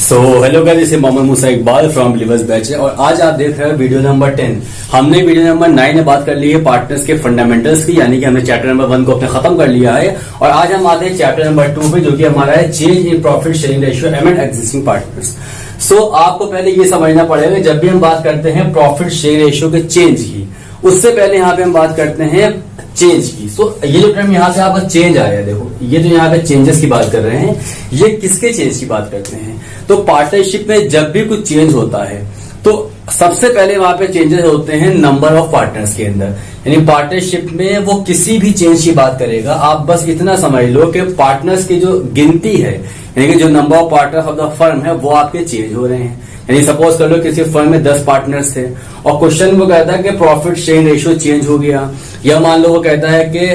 So hello guys, this is Mohammad Musa Iqbal from believers batch और आज आप देख रहे हो वीडियो नंबर 10। हमने वीडियो नंबर 9 में बात कर ली है पार्टनर्स के फंडामेंटल्स की, यानी कि हमने चैप्टर नंबर 1 को अपने खत्म कर लिया है और आज हम आते हैं चैप्टर नंबर 2 पे, जो कि हमारा है change in profit sharing ratio among existing partners. So आपको पहले ये समझना पड़ेगा, जब भी हम बात करते हैं प्रॉफिट शेयरिंग रेशियो के चेंज की, उससे पहले यहाँ पे हम बात करते हैं चेंज की। सो ये जो टर्म यहाँ से आपका चेंज आया, देखो ये जो यहाँ पे चेंजेस की बात कर रहे हैं, ये किसके चेंज की बात करते हैं? तो पार्टनरशिप में जब भी कुछ चेंज होता है तो सबसे पहले वहां पे चेंजेस होते हैं नंबर ऑफ पार्टनर्स के अंदर। यानी पार्टनरशिप में वो किसी भी चेंज की बात करेगा, आप बस इतना समझ लो कि पार्टनर्स की जो गिनती है, यानी कि जो number of partners of the firm है, वो आपके चेंज हो रहे हैं। यानी सपोज कर लो किसी फर्म में 10 पार्टनर्स थे और क्वेश्चन वो कहता है कि प्रॉफिट शेयरिंग रेशियो चेंज हो गया, या मान लो वो कहता है कि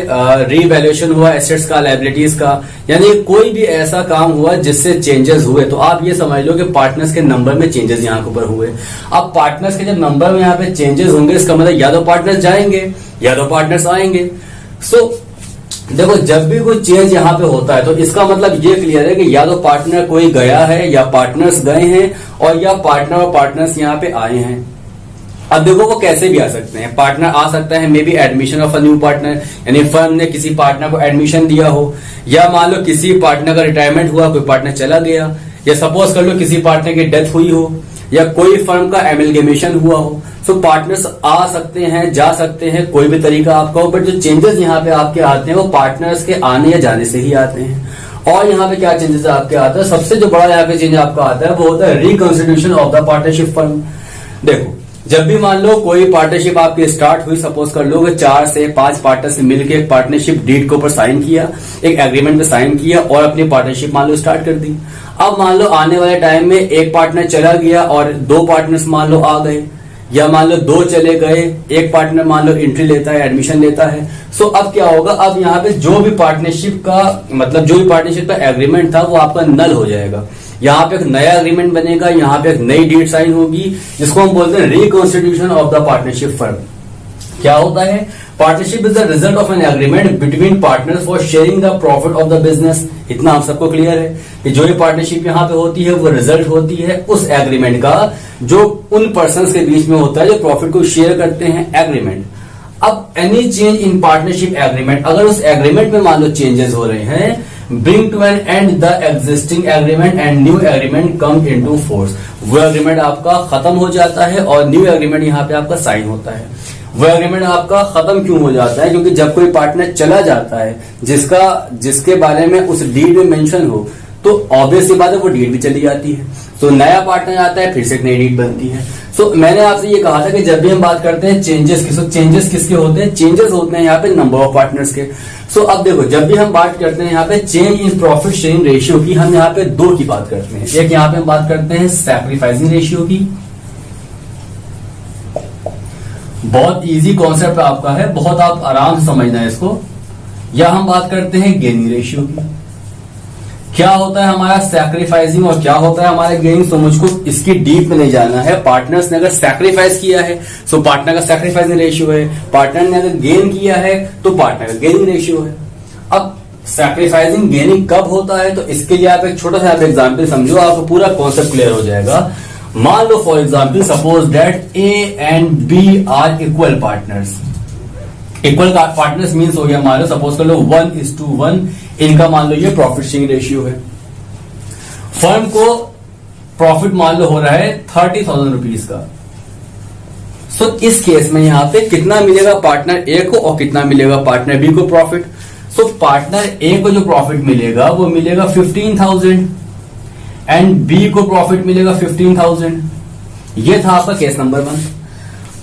रीवैल्यूएशन हुआ एसेट्स का, लायबिलिटीज का, यानी कोई भी ऐसा काम हुआ जिससे चेंजेस हुए, तो आप ये समझ लो कि पार्टनर्स के नंबर में चेंजेस यहाँ के ऊपर हुए। अब पार्टनर्स के जब नंबर में यहाँ पे चेंजेस होंगे, इसका मतलब या तो पार्टनर्स जाएंगे या तो पार्टनर्स आएंगे। सो देखो, जब भी कोई चेंज यहाँ पे होता है तो इसका मतलब ये क्लियर है कि या तो पार्टनर कोई गया है या पार्टनर्स गए हैं और या पार्टनर और पार्टनर्स यहाँ पे आए हैं। अब देखो वो कैसे भी आ सकते हैं, पार्टनर आ सकता है may be admission of a new partner, यानी फर्म ने किसी पार्टनर को एडमिशन दिया हो, या मान लो किसी पार्टनर का रिटायरमेंट हुआ, कोई पार्टनर चला गया, या सपोज कर लो किसी पार्टनर की डेथ हुई हो, या कोई फर्म का एमलगेमेशन हुआ हो। सो पार्टनर्स आ सकते हैं, जा सकते हैं, कोई भी तरीका आपका हो, बट जो चेंजेस यहाँ पे आपके आते हैं वो पार्टनर्स के आने या जाने से ही आते हैं। और यहाँ पे क्या चेंजेस आपके आते हैं? सबसे जो बड़ा यहाँ पे चेंज आपका आता है वो होता है reconstitution of the partnership firm. देखो, जब भी मान लो कोई पार्टनरशिप आपकी स्टार्ट हुई, सपोज कर लो 4 से 5 पार्टनर से मिलकर एक पार्टनरशिप डीड के ऊपर साइन किया, एक एग्रीमेंट पे साइन किया और अपनी पार्टनरशिप मान लो स्टार्ट कर दी। अब मान लो आने वाले टाइम में एक पार्टनर चला गया और 2 पार्टनर्स मान लो आ गए, या मान लो 2 चले गए, एक पार्टनर मान लो एंट्री लेता है, एडमिशन लेता है। सो अब क्या होगा? अब यहाँ पे जो भी पार्टनरशिप का मतलब जो भी पार्टनरशिप का एग्रीमेंट था वो आपका नल हो जाएगा। यहाँ पे एक नया एग्रीमेंट बनेगा, यहाँ पे एक नई डीड साइन होगी, जिसको हम बोलते हैं reconstitution of the partnership firm. क्या होता है? Partnership is the result of an agreement between partners for sharing the profit of the business. इतना आप सबको क्लियर है कि जो ये पार्टनरशिप यहाँ पे होती है वो रिजल्ट होती है उस एग्रीमेंट का जो उन पर्संस के बीच में होता है जो प्रॉफिट को शेयर करते हैं, एग्रीमेंट। अब any change in partnership agreement, अगर उस एग्रीमेंट में मान लो चेंजेस हो रहे हैं, bring to an end the existing agreement and new agreement come into force। वो एग्रीमेंट आपका खत्म हो जाता है और न्यू एग्रीमेंट यहाँ पे आपका साइन होता है। वो एग्रीमेंट आपका खत्म क्यों हो जाता है? क्योंकि जब कोई पार्टनर चला जाता है जिसके बारे में उस डीड में मेंशन हो, तो ऑब्वियस सी बात है वो डीड भी चली जाती है। तो नया पार्टनर आता है, फिर से एक नई डीड बनती है। सो मैंने आपसे ये कहा था कि जब भी हम बात करते हैं चेंजेस की, चेंजेस किसके होते हैं? चेंजेस होते हैं यहाँ पे नंबर ऑफ पार्टनर्स के। सो अब देखो, जब भी हम बात करते हैं यहाँ पे change in profit sharing ratio की, हम यहाँ पे 2 की बात करते हैं। एक यहाँ पे हम बात करते हैं सैक्रिफाइसिंग रेशियो की, बहुत इजी कॉन्सेप्ट आपका है, बहुत आप आराम से समझना है इसको। या हम बात करते हैं गेनिंग रेशियो की। क्या होता है हमारा सैक्रिफाइसिंग और क्या होता है हमारा गेनिंग? तो मुझको इसकी डीप में नहीं जाना है। पार्टनर्स ने अगर सैक्रिफाइस किया है तो पार्टनर का सैक्रिफाइसिंग रेशियो है, पार्टनर ने अगर गेन किया है तो पार्टनर का गेनिंग रेशियो है। अब सैक्रिफाइसिंग गेनिंग कब होता है? तो इसके लिए आप एक छोटा सा आप एग्जाम्पल समझो, आपको पूरा कॉन्सेप्ट क्लियर हो जाएगा। मान लो for example suppose that A and B are equal partners. Equal partners means हो गया, मान लो सपोज कर लो 1:1 इनका मान लो ये प्रॉफिट शेयरिंग रेशियो है। फर्म को प्रॉफिट मान लो हो रहा है 30,000 रुपीज का। सो इस केस में यहां पे कितना मिलेगा पार्टनर ए को और कितना मिलेगा पार्टनर बी को प्रॉफिट? सो पार्टनर ए को जो प्रॉफिट मिलेगा वो मिलेगा 15,000 एंड बी को प्रॉफिट मिलेगा 15,000। ये था आपका केस नंबर 1।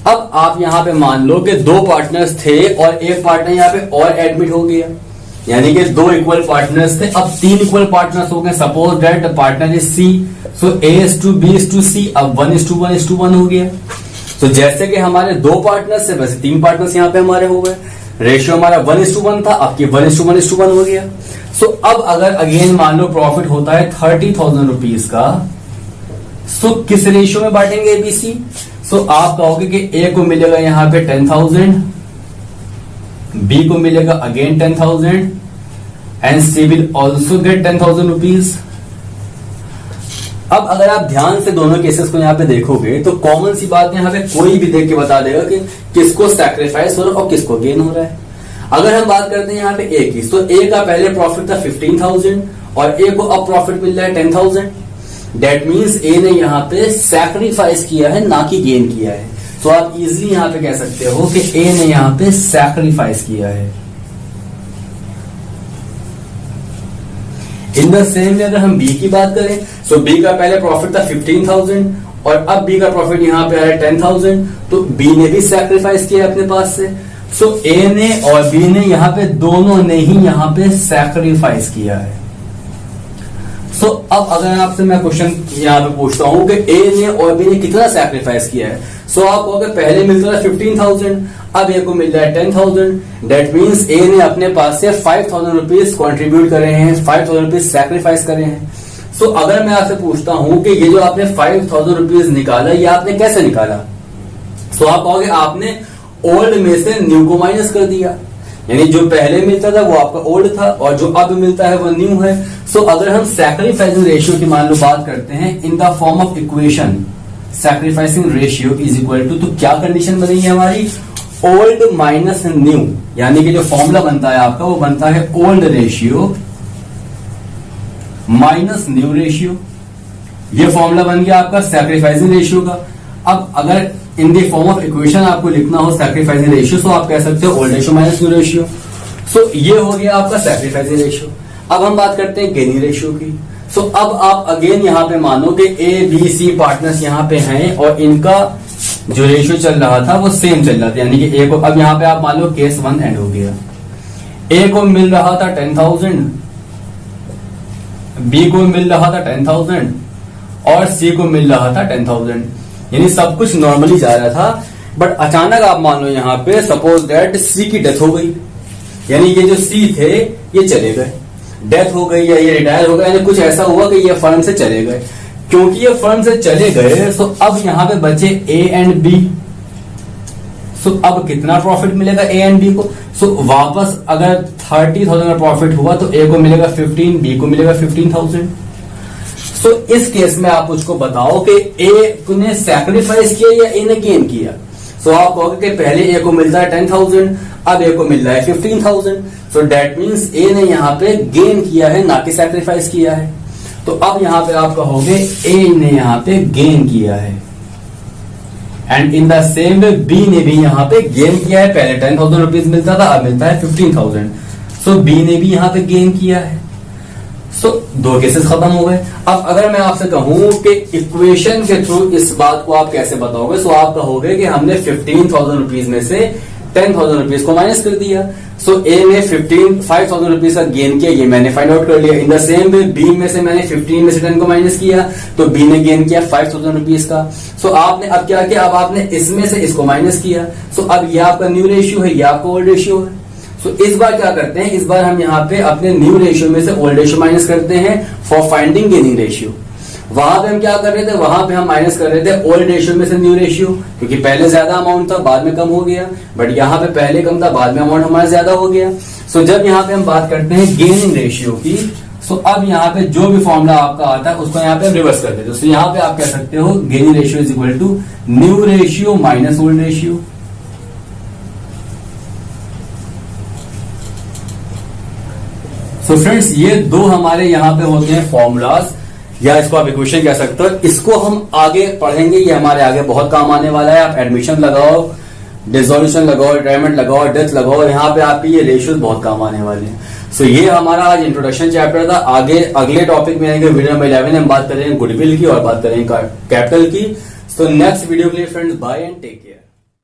अब आप यहां पे मान लो कि 2 पार्टनर्स थे और एक पार्टनर यहां पे और एडमिट हो गया, यानी कि 2 इक्वल पार्टनर्स थे, अब 3 इक्वल पार्टनर्स हो गए। Suppose that partner is C, so A:B:C, अब 1:1 हो गया। तो जैसे कि हमारे 2 पार्टनर्स थे वैसे 3 पार्टनर्स यहां पे हमारे हो गए। रेशियो हमारा 1:1 था, अब 1:1 हो गया। सो अब अगर अगेन मान लो प्रॉफिट होता है 30,000 रुपीज का, सो किस रेशियो में बांटेंगे एबीसी? सो आप कहोगे कि ए को मिलेगा यहां पे 10,000, बी को मिलेगा again 10,000 and C will also get 10,000 rupees. अब अगर आप ध्यान से दोनों केसेस को यहाँ पे देखोगे तो कॉमन सी बात है, यहाँ पे कोई भी देख के बता देगा कि किसको सैक्रिफाइस हो रहा है और किसको गेन हो रहा है। अगर हम बात करते हैं यहाँ पे ए की, तो ए का पहले प्रॉफिट था 15,000 और ए को अब प्रॉफिट मिल रहा है 10,000। डेट मीन्स ए ने यहाँ पे सैक्रिफाइस किया है, ना कि गेन किया है। तो आप इजिली यहाँ पे कह सकते हो कि ए ने यहाँ पे सैक्रिफाइस किया है। इन द सेम वे अगर हम बी की बात करें, सो बी का पहले प्रॉफिट था 15,000 और अब बी का प्रॉफिट यहाँ पे आ रहा है 10,000, तो बी ने भी सैक्रिफाइस किया अपने पास से। सो ए ने और बी ने यहाँ पे दोनों ने ही यहाँ पे सैक्रिफाइस किया है। सो अब अगर आपसे मैं क्वेश्चन यहाँ पे पूछता हूं कि ए ने और बी ने कितना सैक्रिफाइस किया है, सो आप कहोगे पहले मिलता था 15,000, अब ए को मिल रहा है 10,000। डेट मीन्स ए ने अपने पास से 5,000 रुपीज कॉन्ट्रीब्यूट करे हैं, 5,000 रुपीज सैक्रिफाइस करे हैं। सो अगर मैं आपसे पूछता हूं कि ये जो आपने 5,000 रुपीज निकाला, ये आपने कैसे निकाला, सो आप कहोगे आपने ओल्ड में से न्यू को माइनस कर दिया, यानी जो पहले मिलता था वो आपका ओल्ड था और जो अब मिलता है वो न्यू है। सो अगर हम सैक्रिफाइसिंग रेशियो की मान लो बात करते हैं in the form of equation, sacrificing ratio is equal to, तो क्या कंडीशन बनेगी हमारी, ओल्ड माइनस न्यू, यानी कि जो फॉर्मूला बनता है आपका वो बनता है old ratio minus new ratio. ये फॉर्मूला बन गया आपका सैक्रिफाइसिंग रेशियो का। अब अगर इन द फॉर्म ऑफ इक्वेशन आपको लिखना हो सैक्रिफाइसिंग रेशियो, तो आप कह सकते हो old ratio minus new ratio. So ये हो गया आपका सैक्रिफाइसिंग रेशियो। अब हम बात करते हैं गेनिंग रेशियो की। सो अब आप अगेन यहाँ पे मानो कि ए बी सी पार्टनर्स यहाँ पे हैं और इनका जो रेशियो चल रहा था वो सेम चल रहा था, यानी कि ए को, अब यहाँ पे आप मान लो केस 1 एंड हो गया। ए को मिल रहा था 10,000, बी को मिल रहा था 10,000 और सी को मिल रहा था 10,000, यानी सब कुछ नॉर्मली जा रहा था। बट अचानक आप मान लो यहाँ पे सपोज दैट सी की डेथ हो गई, यानी ये जो सी थे ये चले गए, डेथ हो गई या ये रिटायर हो गए, यानी कुछ ऐसा हुआ कि ये फर्म से चले गए। क्योंकि ये फर्म से चले गए, सो अब यहाँ पे बचे ए एंड बी। सो अब कितना प्रॉफिट मिलेगा ए एंड बी को, सो वापस अगर 30,000 का प्रॉफिट हुआ तो ए को मिलेगा 15, बी को मिलेगा 15,000। सो इस केस में आप मुझको बताओ कि ए ने सैक्रिफाइस किया या ए ने गेन किया। सो आप कहोगे कि पहले ए को मिलता है 10,000, अब ए को मिल रहा है 15,000। सो डेट मीन्स ए ने यहाँ पे गेन किया है, ना कि सैक्रिफाइस किया है। तो अब यहाँ पे आप कहोगे ए ने यहाँ पे गेन किया है। And in the same way B ने भी यहाँ पे गेन किया है, पहले 10,000 रुपीज मिलता था, अब मिलता है 15,000। सो बी ने भी यहाँ पे गेन किया है। सो दो केसेस खत्म हो गए। अब अगर मैं आपसे कहूं कि इक्वेशन के थ्रू इस बात को आप कैसे बताओगे, सो आप कहोगे कि हमने 15,000 रुपीज में से 10,000 रुपीज को माइनस कर दिया। सो ए ने 5,000 रुपीज का गेन किया, ये मैंने फाइंड आउट कर लिया। In the same way B में से मैंने 15 में से 10 को माइनस किया, तो बी ने गेन किया 5,000 रुपीज का। सो आपने अब क्या किया, अब आपने इसमें से इसको माइनस किया। सो अब ये आपका न्यू रेशियो है, ये आपका ओल्ड रेशियो है। सो इस बार क्या करते हैं, इस बार हम यहाँ पे अपने न्यू रेशियो में से ओल्ड रेशियो माइनस करते हैं फॉर फाइंडिंग गेनिंग रेशियो। वहां पे हम क्या कर रहे थे, वहां पे हम माइनस कर रहे थे ओल्ड रेशियो में से न्यू रेशियो, क्योंकि पहले ज्यादा अमाउंट था बाद में कम हो गया, बट यहाँ पे पहले कम था बाद में अमाउंट हमारा ज्यादा हो गया। सो जब यहाँ पे हम बात करते हैं गेनिंग रेशियो की, सो अब यहाँ पे जो भी फॉर्मूला आपका आता है उसको यहाँ पे रिवर्स कर देते हो। सो यहाँ पे आप कह सकते हो gaining ratio is equal to new ratio minus old ratio. So friends, ये दो हमारे यहाँ पे होते हैं फॉर्मूलाज, या इसको आप इक्वेशन कह सकते हो। इसको हम आगे पढ़ेंगे, ये हमारे आगे बहुत काम आने वाला है। आप एडमिशन लगाओ, डिसोल्यूशन लगाओ, रिटायरमेंट लगाओ, डेथ लगाओ, यहाँ पे आपके ये रेशियोज बहुत काम आने वाले हैं। सो ये हमारा आज इंट्रोडक्शन चैप्टर था। आगे अगले टॉपिक में आएंगे वीडियो नंबर 11, हम बात करेंगे गुडविल की और बात करेंगे कैपिटल की। सो नेक्स्ट वीडियो के लिए friends, bye and take care.